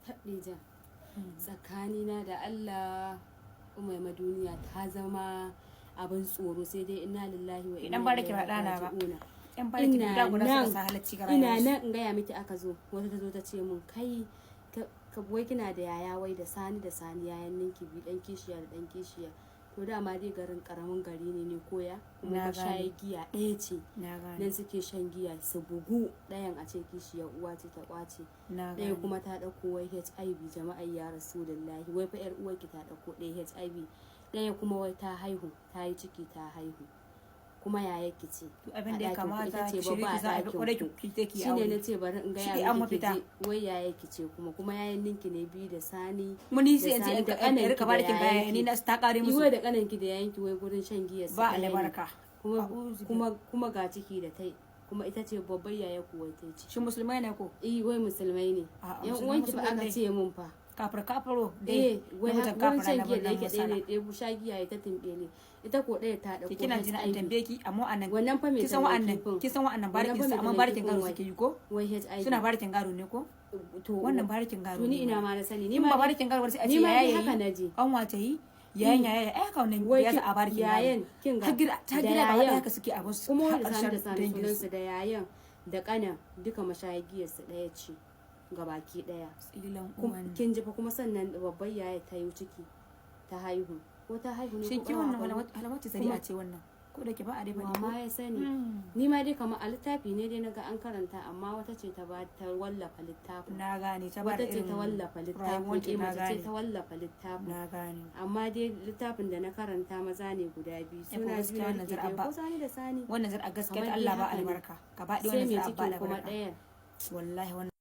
taɓeja tsakanina da Allah umaima duniya ta zama abin tsoro, sai dai inna lillahi wa inna ilaihi raji'un. Ina nan in gaya miki aka zo wata ta zo ta ce mun kai wai kina da yaya wai da sani yayan ninki bi dan kishiya da dan kishiya. To dama dai garin karamin gari ne koya kuma shayi giya ɗaya ce nan suke shan giya su bugu, ɗayan a ce kishiyar uwa ce ta kwace, ɗaya kuma ta ɗauko wai HIV, jama'ar ya rasulullahi, wai fa yar uwarki ta ɗauko ɗaya HIV, ɗaya kuma wai ta haihu, ta yi ciki ta haihu, kuma yaya ki ce abin da ya kamata ce ba a ɗakin shine na ce bari in ga yaya ki ce wai yaya ki ce kuma yayan ninki ne biyu da sani muni sai da kanan rika barkin bayani na ta kare musu wai da kanan ki da yayan ki wai gurin shan giya ba albarka kuma ga ciki da tai, kuma ita ce babbar yaya ku wai tai ciki. Shi musulmai ne ko wai musulmai ne. Yan uwanki fa aka ce mun fa kafaro dai wai gurin shan giya da yake ɗaya ne ɗaya sha giya ya ta timbele, ita ko ɗaya ta ɗauko. Kina jina an tambaye ki amma anan wannan fa me kisan wa'annan barikin sa amma barikin garo suke yi ko wai HIV suna barikin garo ne ko to wannan barikin garo to ni ina ma na sani ni ma barikin garo sai a ce yaya haka naje an wace yi yayan yaya ai haka wannan ya sa a barikin yayan kin ga ta gida ba haka suke a wasu kuma wanda san da sunan su da yayan da kanan duka mashayigiyar su daya ce gabaki daya kin ji fa kuma sannan babbar yaya ta yi ciki ta haihu ko ta haihu ne ko wannan alamati sari'a ce wannan ko da ke ba a dai bane ma ya sani ni ma dai kamar a littafi ne dai naga an karanta amma wata ce ta wallafa littafin na gane ta ba wata ce ta wallafa littafin mace ce ta wallafa littafin na gane amma dai littafin da na karanta maza ne guda biyu suna biyu da ko sani da sani wannan zar a gaskiya Allah ba albarka gaba ɗaya wannan zar a ba albarka wallahi